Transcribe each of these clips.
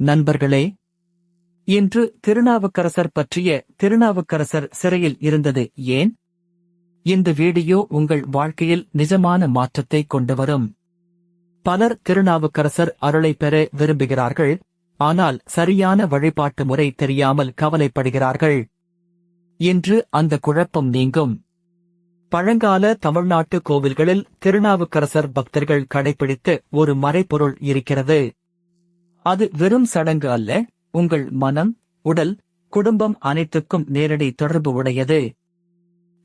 நண்பர்களே, இன்று திருநாவுக்கரசர் பற்றிய திருநாவுக்கரசர் சிறையில் இருந்தது ஏன்? இந்த வீடியோ உங்கள் வாழ்க்கையில் நிஜமான மாற்றத்தை கொண்டு வரும். பலர் திருநாவுக்கரசர் அருளை பெற விரும்புகிறார்கள், ஆனால் சரியான வழிபாட்டு முறை தெரியாமல் கவலைப்படுகிறார்கள். இன்று அந்த குழப்பம் நீங்கும். பழங்கால தமிழ்நாட்டு கோவில்களில் திருநாவுக்கரசர் பக்தர்கள் கடைபிடித்த ஒரு மறைபொருள் இருக்கிறது. அது வெறும் சடங்கு அல்ல, உங்கள் மனம், உடல், குடும்பம் அனைத்துக்கும் நேரடி தொடர்பு உடையது.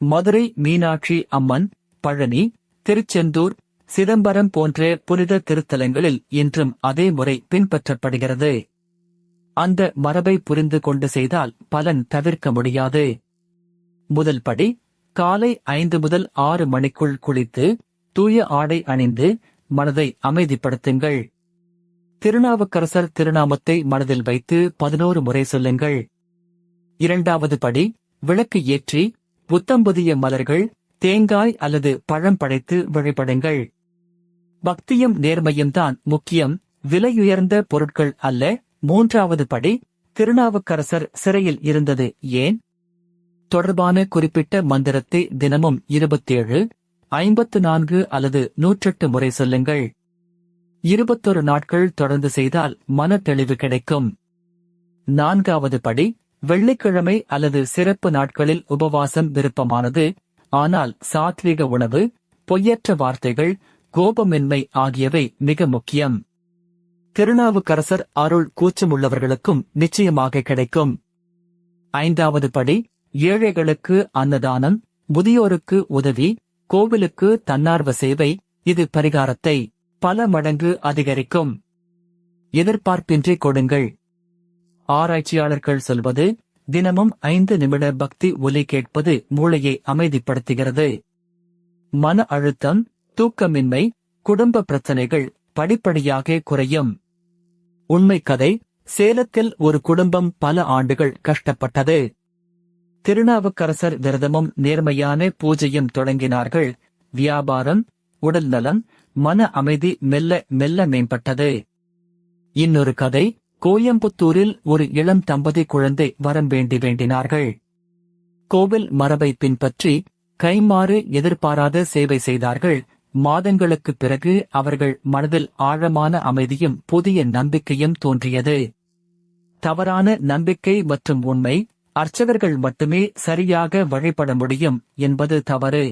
மதுரை மீனாட்சி அம்மன், பழனி, திருச்செந்தூர், சிதம்பரம் போன்ற புனித திருத்தலங்களில் இன்றும் அதே முறை பின்பற்றப்படுகிறது. அந்த மரபை புரிந்து கொண்டு செய்தால் பலன் தவிர்க்க முடியாது. முதல் படி, காலை 5 முதல் 6 மணிக்குள் குளித்து தூய ஆடை அணிந்து மனதை அமைதிப்படுத்துங்கள். திருநாவுக்கரசர் திருநாமத்தை மனதில் வைத்து 11 முறை சொல்லுங்கள். இரண்டாவது படி, விளக்கு ஏற்றி புத்தம்புதிய மலர்கள், தேங்காய் அல்லது பழம் படைத்து வழிபடுங்கள். பக்தியும் நேர்மையும் தான் முக்கியம், விலையுயர்ந்த பொருட்கள் அல்ல. மூன்றாவது படி, திருநாவுக்கரசர் சிறையில் இருந்தது ஏன் தொடர்பான குறிப்பிட்ட மந்திரத்தை தினமும் 27, 54 அல்லது 108 முறை சொல்லுங்கள். 21 நாட்கள் தொடர்ந்து செய்தால் மன தெளிவு கிடைக்கும். நான்காவது படி, வெள்ளிக்கிழமை அல்லது சிறப்பு நாட்களில் உபவாசம் விருப்பமானது, ஆனால் சாத்விக உணவு, பொய்யற்ற வார்த்தைகள், கோபமின்மை ஆகியவை மிக முக்கியம். திருநாவுக்கரசர் அருள் கூச்சமுள்ளவர்களுக்கும் நிச்சயமாக கிடைக்கும். ஐந்தாவது படி, ஏழைகளுக்கு அன்னதானம், முதியோருக்கு உதவி, கோவிலுக்கு தன்னார்வ சேவை. இது பரிகாரத்தை பல மடங்கு அதிகரிக்கும். எதிர்பார்ப்பின்றி கொடுங்கள். ஆராய்ச்சியாளர்கள் சொல்வது, தினமும் 5 நிமிட பக்தி ஒலி கேட்பது மூளையை அமைதிப்படுத்துகிறது. மன அழுத்தம், தூக்கமின்மை, குடும்ப பிரச்சனைகள் படிப்படியாக குறையும். உண்மை கதை, சேலத்தில் ஒரு குடும்பம் பல ஆண்டுகள் கஷ்டப்பட்டது. திருநாவுக்கரசர் விரதமும் நேர்மையான பூஜையும் தொடங்கினார்கள். வியாபாரம், உடல் நலம், மன அமைதி மெல்ல மெல்ல மேம்பட்டது. இன்னொரு கதை, கோயம்புத்தூரில் ஒரு இளம் தம்பதி குழந்தை வரம் வேண்டினார்கள். கோவில் மரபை பின்பற்றி கைமாறு எதிர்பாராத சேவை செய்தார்கள். மாதங்களுக்குப் பிறகு அவர்கள் மனதில் ஆழமான அமைதியும் புதிய நம்பிக்கையும் தோன்றியது. தவறான நம்பிக்கை மற்றும் உண்மை, அர்ச்சகர்கள் மட்டுமே சரியாக வழிபட முடியும் என்பது தவறு.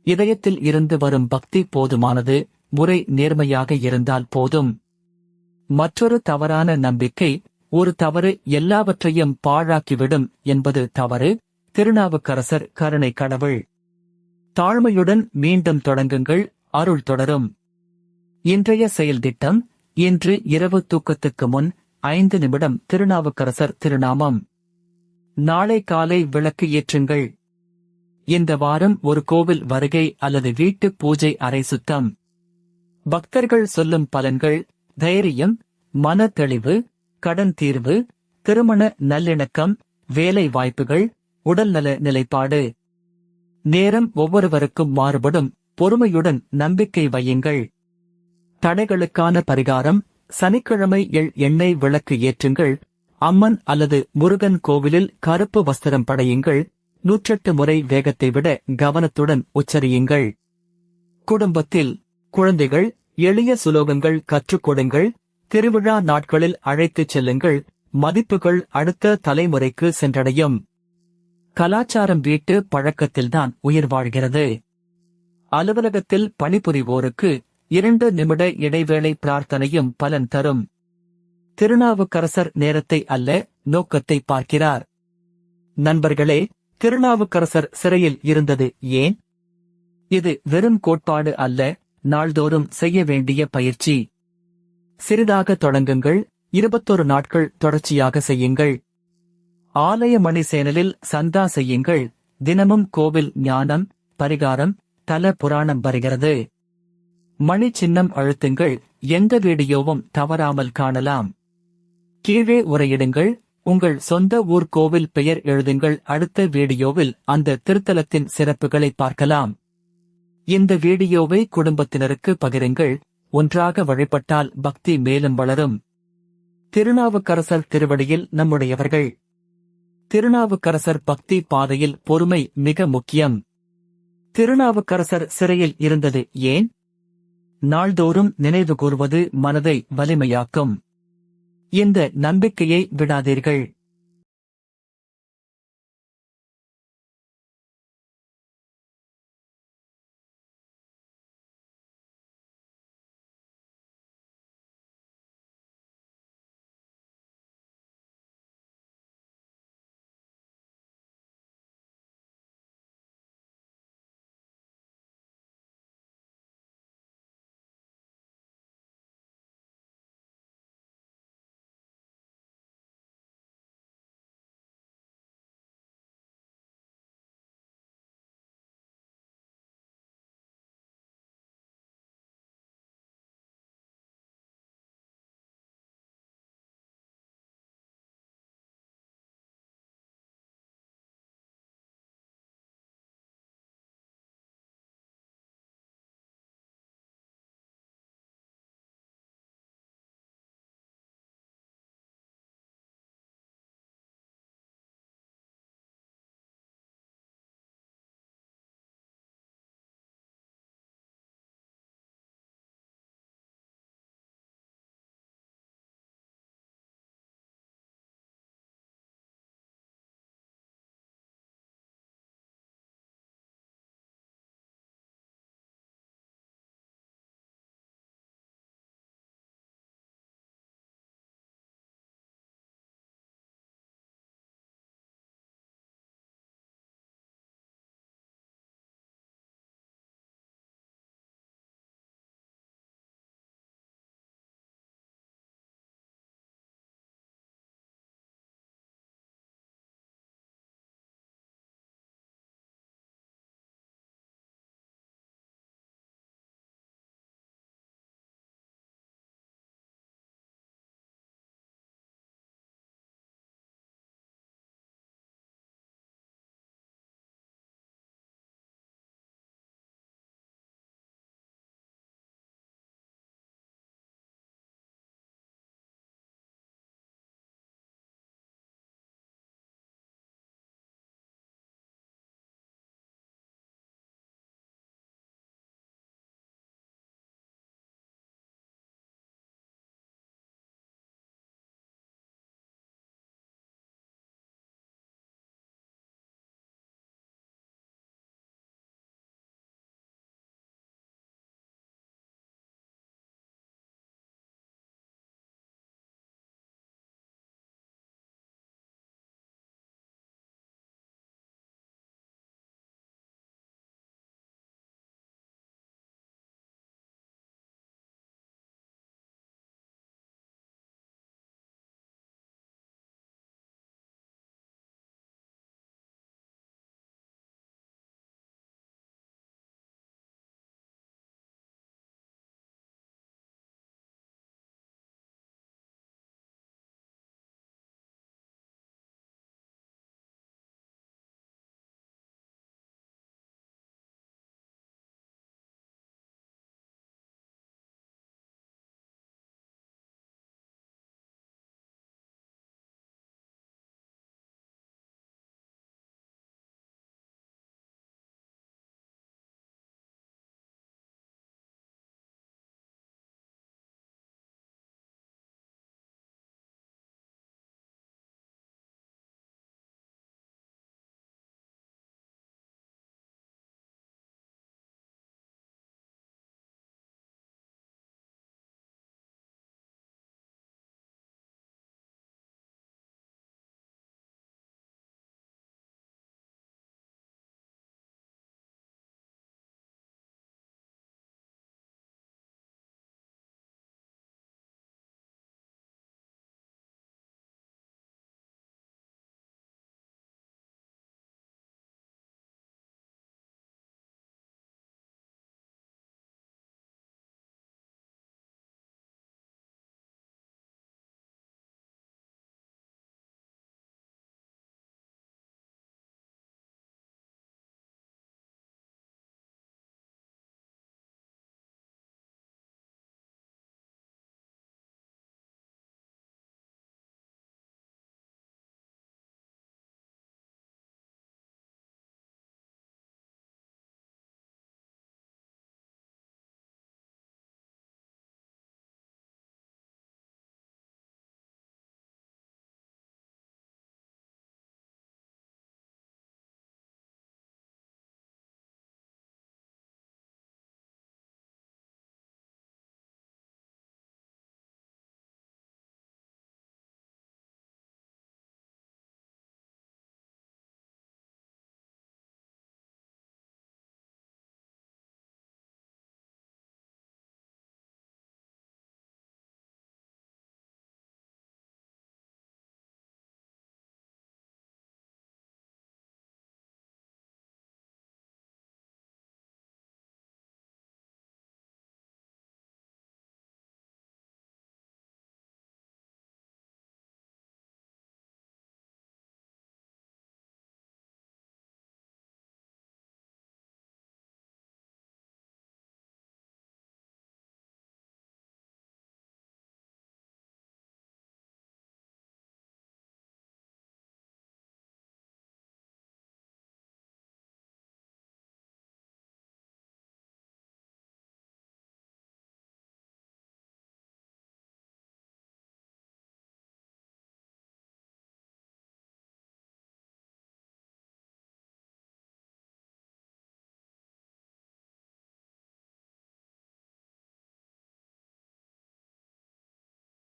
இதயத்தில் இருந்து வரும் பக்தி போதுமானது, முறை நேர்மையாக இருந்தால் போதும். மற்றொரு தவறான நம்பிக்கை, ஒரு தவறு எல்லாவற்றையும் பாழாக்கிவிடும் என்பது தவறு. திருநாவுக்கரசர் கருணை கடவுள். தாழ்மையுடன் மீண்டும் தொடங்குங்கள், அருள் தொடரும். இன்றைய செயல் திட்டம், இன்று இரவு தூக்கத்துக்கு முன் 5 நிமிடம் திருநாவுக்கரசர் திருநாமம். நாளை காலை விளக்கு ஏற்றுங்கள். இந்த வாரம் ஒரு கோவில் வருகை அல்லது வீட்டு பூஜை அறை சுத்தம். பக்தர்கள் சொல்லும் பலன்கள், தைரியம், மன தெளிவு, கடன் தீர்வு, திருமண நல்லிணக்கம், வேலை வாய்ப்புகள், உடல்நல நிலைப்பாடு. நேரம் ஒவ்வொருவருக்கும் மாறுபடும், பொறுமையுடன் நம்பிக்கை வையுங்கள். தடைகளுக்கான பரிகாரம், சனிக்கிழமை எண்ணெய் விளக்கு ஏற்றுங்கள். அம்மன் அல்லது முருகன் கோவிலில் கருப்பு வஸ்திரம் படையுங்கள். 108 முறை வேகத்தை விட கவனத்துடன் உச்சரியுங்கள். குடும்பத்தில் குழந்தைகள் எளிய சுலோகங்கள் கற்றுக் கொடுங்கள். திருவிழா நாட்களில் அழைத்துச் செல்லுங்கள். மதிப்புகள் அடுத்த தலைமுறைக்கு சென்றடையும். கலாச்சாரம் வீட்டு பழக்கத்தில்தான் உயிர் வாழ்கிறது. அலுவலகத்தில் பணிபுரிவோருக்கு 2 நிமிட இடைவேளை பிரார்த்தனையும் பலன் தரும். திருநாவுக்கரசர் நேரத்தை அல்ல, நோக்கத்தை பார்க்கிறார். நண்பர்களே, திருநாவுக்கரசர் சிறையில் இருந்தது ஏன்? இது வெறும் கோட்பாடு அல்ல, நாள்தோறும் செய்ய வேண்டிய பயிற்சி. சிறிதாக தொடங்குங்கள், 21 நாட்கள் தொடர்ச்சியாக செய்யுங்கள். ஆலய மணி சேனலில் சந்தா செய்யுங்கள். தினமும் கோவில் ஞானம், பரிகாரம், தல புராணம் வருகிறது. மணி சின்னம் அழுத்துங்கள், எந்த வீடியோவும் தவறாமல் காணலாம். கீழே உரையிடுங்கள், உங்கள் சொந்த ஊர் கோவில் பெயர் எழுதுங்கள். அடுத்த வீடியோவில் அந்த திருத்தலத்தின் சிறப்புகளை பார்க்கலாம். இந்த வீடியோவை குடும்பத்தினருக்கு பகிருங்கள். ஒன்றாக வழிபட்டால் பக்தி மேலும் வளரும். திருநாவுக்கரசர் திருவடியில் நம்முடையவர்கள். திருநாவுக்கரசர் பக்தி பாதையில் பொறுமை மிக முக்கியம். திருநாவுக்கரசர் சிறையில் இருந்தது ஏன்? நாள்தோறும் நினைவு கூர்வது மனதை வலிமையாக்கும். இந்த நம்பிக்கையை விடாதீர்கள்.